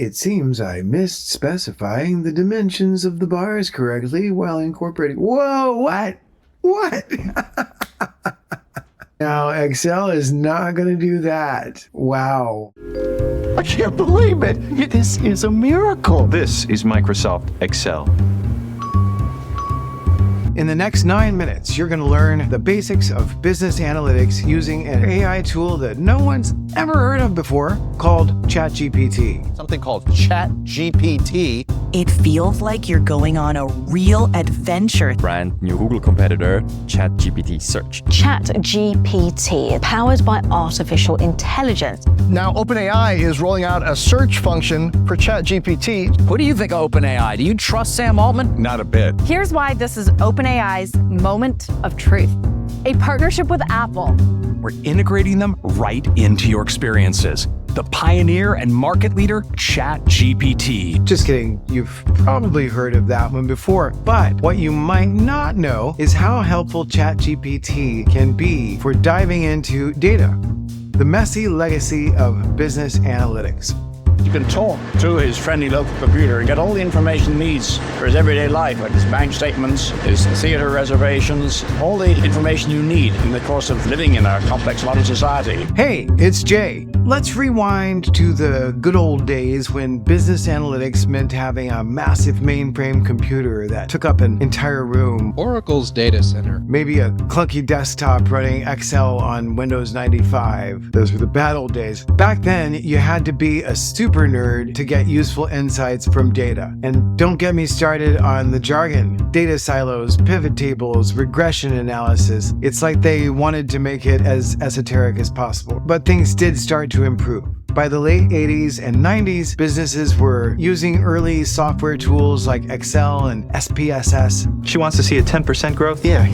It seems I missed specifying the dimensions of the bars correctly while incorporating... Whoa, what? What? Now, Excel is not going to do that. Wow. I can't believe it. This is a miracle. This is Microsoft Excel. In the next 9 minutes, you're going to learn the basics of business analytics using an AI tool that no one's ever heard of before called ChatGPT. Something called ChatGPT. It feels like you're going on a real adventure. Brand new Google competitor, ChatGPT Search. ChatGPT, powered by artificial intelligence. Now, OpenAI is rolling out a search function for ChatGPT. What do you think of OpenAI? Do you trust Sam Altman? Not a bit. Here's why this is OpenAI's moment of truth. A partnership with Apple. We're integrating them right into your experiences. The pioneer and market leader, ChatGPT. Just kidding, you've probably heard of that one before, but what you might not know is how helpful ChatGPT can be for diving into data, the messy legacy of business analytics. You can talk to his friendly local computer and get all the information he needs for his everyday life, like his bank statements, his theater reservations, all the information you need in the course of living in our complex modern society. Hey, it's Jay. Let's rewind to the good old days when business analytics meant having a massive mainframe computer that took up an entire room. Oracle's data center. Maybe a clunky desktop running Excel on Windows 95. Those were the bad old days. Back then, you had to be a super nerd to get useful insights from data. And don't get me started on the jargon. Data silos, pivot tables, regression analysis. It's like they wanted to make it as esoteric as possible. But things did start to improve. By the late 80s and 90s, businesses were using early software tools like Excel and SPSS. She wants to see a 10% growth? Yeah.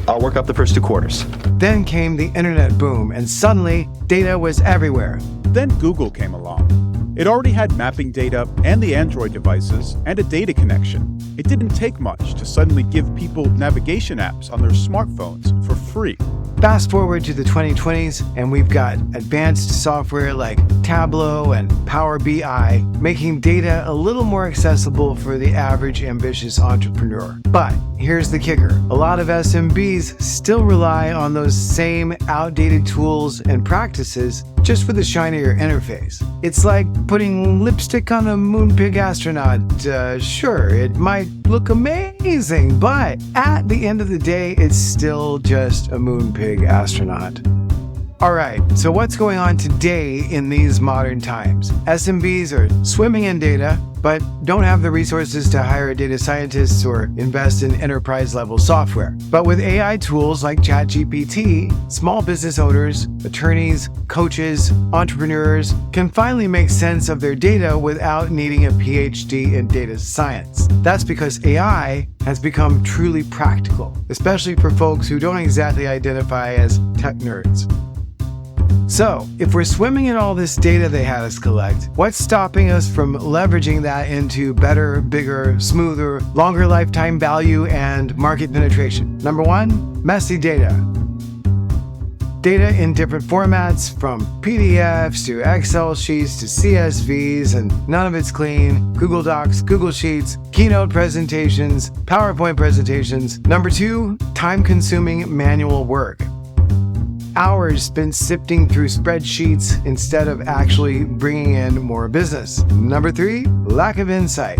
I'll work up the first 2 quarters. Then came the internet boom, and suddenly data was everywhere. Then Google came along. It already had mapping data and the Android devices and a data connection. It didn't take much to suddenly give people navigation apps on their smartphones for free. Fast forward to the 2020s, and we've got advanced software like Tableau and Power BI, making data a little more accessible for the average ambitious entrepreneur. But here's the kicker. A lot of SMBs still rely on those same outdated tools and practices just with a shinier interface. It's like putting lipstick on a moonpig astronaut. Sure, it might look amazing, but at the end of the day, it's still just a moonpig astronaut. All right, so what's going on today in these modern times? SMBs are swimming in data, but don't have the resources to hire data scientists or invest in enterprise-level software. But with AI tools like ChatGPT, small business owners, attorneys, coaches, entrepreneurs can finally make sense of their data without needing a PhD in data science. That's because AI has become truly practical, especially for folks who don't exactly identify as tech nerds. So, if we're swimming in all this data they had us collect, what's stopping us from leveraging that into better, bigger, smoother, longer lifetime value and market penetration? Number 1, messy data. Data in different formats, from PDFs to Excel sheets to CSVs, and none of it's clean. Google Docs, Google Sheets, Keynote presentations, PowerPoint presentations. Number 2, time-consuming manual work. Hours spent sifting through spreadsheets instead of actually bringing in more business. Number 3, lack of insight.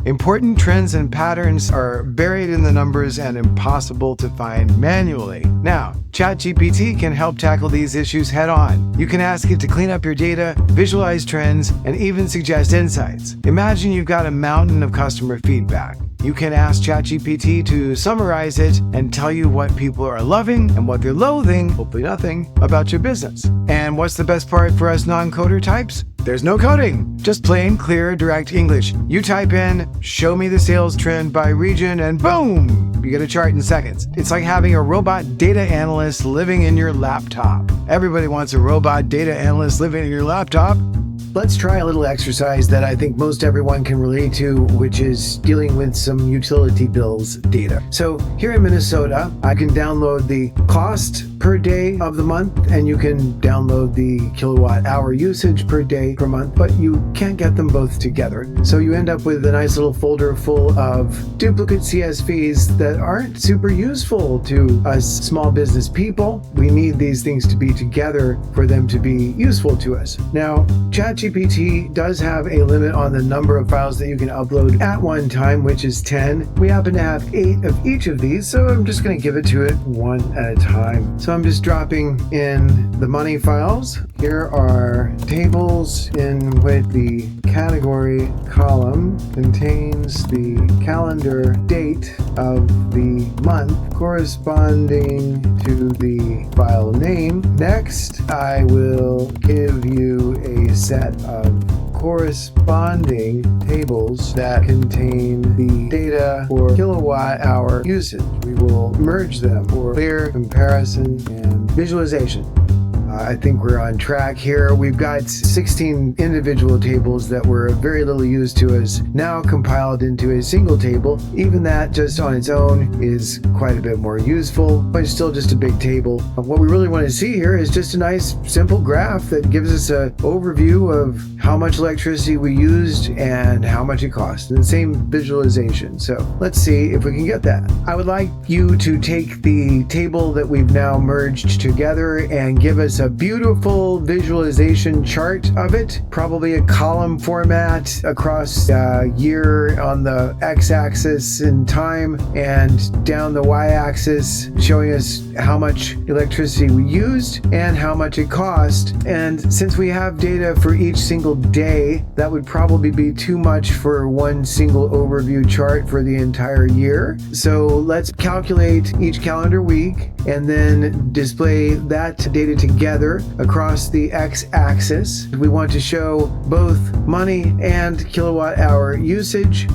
Important trends and patterns are buried in the numbers and impossible to find manually. Now, ChatGPT can help tackle these issues head on. You can ask it to clean up your data, visualize trends, and even suggest insights. Imagine you've got a mountain of customer feedback. You can ask ChatGPT to summarize it and tell you what people are loving and what they're loathing, hopefully nothing, about your business. And what's the best part for us non-coder types? There's no coding, just plain, clear, direct English. You type in, show me the sales trend by region, and boom, you get a chart in seconds. It's like having a robot data analyst living in your laptop. Everybody wants a robot data analyst living in your laptop. Let's try a little exercise that I think most everyone can relate to, which is dealing with some utility bills data. So here in Minnesota, I can download the cost per day of the month, and you can download the kilowatt hour usage per day per month, but you can't get them both together. So you end up with a nice little folder full of duplicate CSVs that aren't super useful to us small business people. We need these things to be together for them to be useful to us. Now, ChatGPT does have a limit on the number of files that you can upload at one time, which is 10. We happen to have 8 of each of these, so I'm just going to give it to it one at a time. So I'm just dropping in the money files. Here are tables in which the category column contains the calendar date of the month corresponding to the file name. Next, I will give you a set of corresponding tables that contain the data for kilowatt hour usage. We will merge them for clear comparison and visualization. I think we're on track here. We've got 16 individual tables that were very little used to us now compiled into a single table. Even that just on its own is quite a bit more useful, but it's still just a big table. What we really want to see here is just a nice simple graph that gives us an overview of how much electricity we used and how much it cost. And the same visualization. So let's see if we can get that. I would like you to take the table that we've now merged together and give us a beautiful visualization chart of it, probably a column format across year on the x-axis in time and down the y-axis showing us how much electricity we used and how much it cost. And since we have data for each single day, that would probably be too much for one single overview chart for the entire year. So let's calculate each calendar week and then display that data together across the x-axis. We want to show both money and kilowatt hour usage.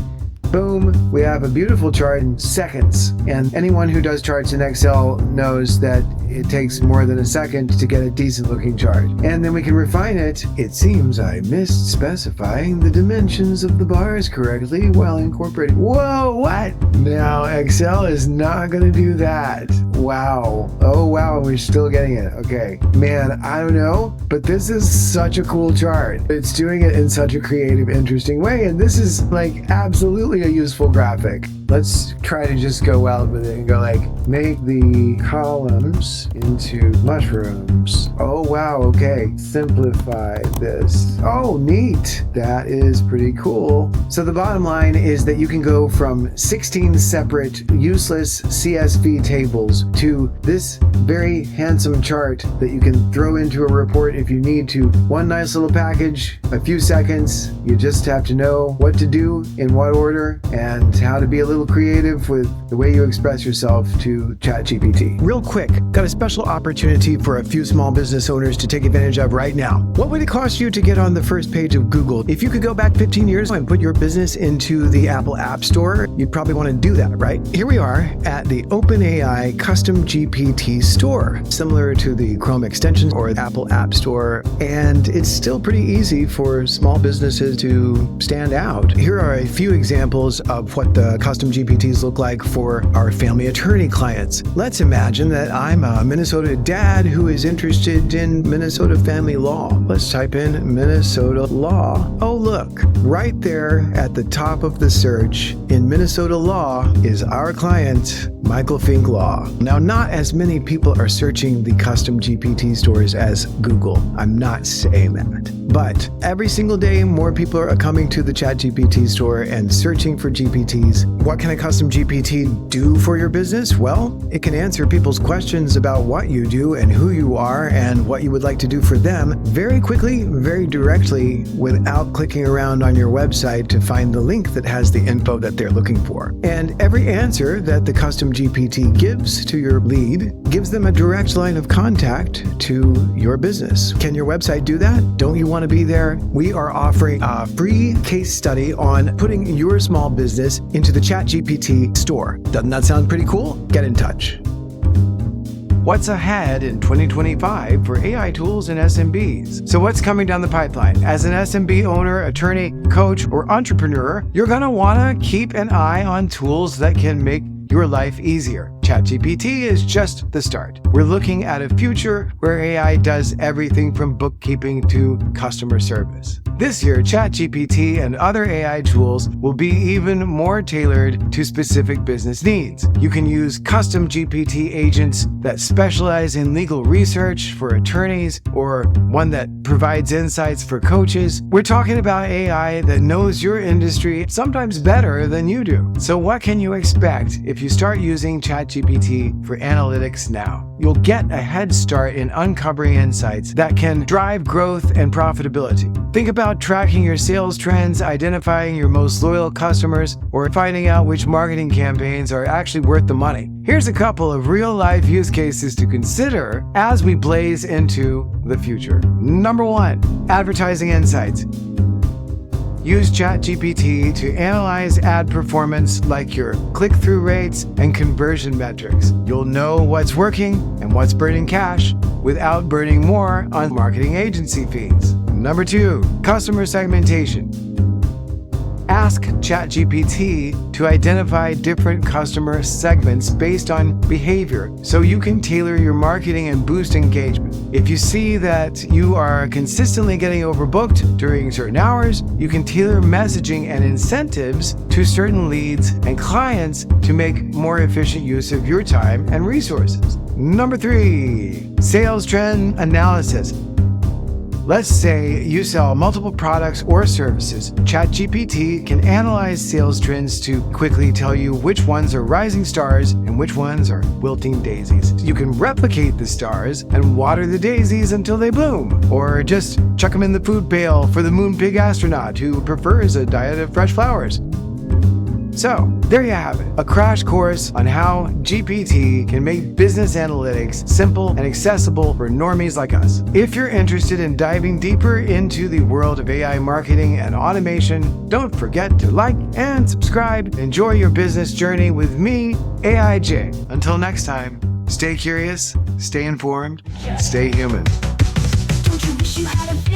Boom, we have a beautiful chart in seconds. And anyone who does charts in Excel knows that it takes more than a second to get a decent looking chart. And then we can refine it. It seems I missed specifying the dimensions of the bars correctly while incorporating. Whoa, what? Now Excel is not going to do that. Wow. Oh, wow. We're still getting it. Okay. Man, I don't know, but this is such a cool chart. It's doing it in such a creative, interesting way. And this is like absolutely a useful graphic. Let's try to just go wild with it and go like, make the columns into mushrooms. Oh, wow. Okay. Simplify this. Oh, neat. That is pretty cool. So the bottom line is that you can go from 16 separate useless CSV tables to this very handsome chart that you can throw into a report if you need to. One nice little package, a few seconds. You just have to know what to do in what order and how to be a little creative with the way you express yourself to ChatGPT. Real quick, got a special opportunity for a few small business owners to take advantage of right now. What would it cost you to get on the first page of Google? If you could go back 15 years and put your business into the Apple App Store, you'd probably want to do that, right? Here we are at the OpenAI Custom GPT Store, similar to the Chrome extensions or the Apple App Store, and it's still pretty easy for small businesses to stand out. Here are a few examples of what the custom GPTs look like for our family attorney clients. Let's imagine that I'm a Minnesota dad who is interested in Minnesota family law. Let's type in Minnesota law. Oh, look, right there at the top of the search in Minnesota law is our client, Michael Fink Law. Now, not as many people are searching the custom GPT stores as Google. I'm not saying that. But every single day, more people are coming to the ChatGPT store and searching for GPTs. What can a custom GPT do for your business? Well, it can answer people's questions about what you do and who you are and what you would like to do for them very quickly, very directly, without clicking around on your website to find the link that has the info that they're looking for. And every answer that the custom GPT gives to your lead gives them a direct line of contact to your business. Can your website do that? Don't you want to be there? We are offering a free case study on putting your small business into the ChatGPT store. Doesn't that sound pretty cool? Get in touch. what's ahead in 2025 for AI tools and SMBs. So what's coming down the pipeline? As an SMB owner, attorney, coach, or entrepreneur, you're going to want to keep an eye on tools that can make your life easier. ChatGPT is just the start. We're looking at a future where AI does everything from bookkeeping to customer service. This year, ChatGPT and other AI tools will be even more tailored to specific business needs. You can use custom GPT agents that specialize in legal research for attorneys, or one that provides insights for coaches. We're talking about AI that knows your industry sometimes better than you do. So what can you expect if you start using ChatGPT for analytics now? You'll get a head start in uncovering insights that can drive growth and profitability. Think about tracking your sales trends, identifying your most loyal customers, or finding out which marketing campaigns are actually worth the money. Here's a couple of real-life use cases to consider as we blaze into the future. Number 1, advertising insights. Use ChatGPT to analyze ad performance like your click-through rates and conversion metrics. You'll know what's working and what's burning cash without burning more on marketing agency fees. Number 2, customer segmentation. Ask ChatGPT to identify different customer segments based on behavior so you can tailor your marketing and boost engagement. If you see that you are consistently getting overbooked during certain hours, you can tailor messaging and incentives to certain leads and clients to make more efficient use of your time and resources. Number 3, sales trend analysis. Let's say you sell multiple products or services. ChatGPT can analyze sales trends to quickly tell you which ones are rising stars and which ones are wilting daisies. You can replicate the stars and water the daisies until they bloom, or just chuck them in the food pail for the moon pig astronaut who prefers a diet of fresh flowers. So, there you have it, a crash course on how GPT can make business analytics simple and accessible for normies like us. If you're interested in diving deeper into the world of AI marketing and automation, don't forget to like and subscribe. Enjoy your business journey with me, AIJ. Until next time, stay curious, stay informed, stay human. Don't you wish you had a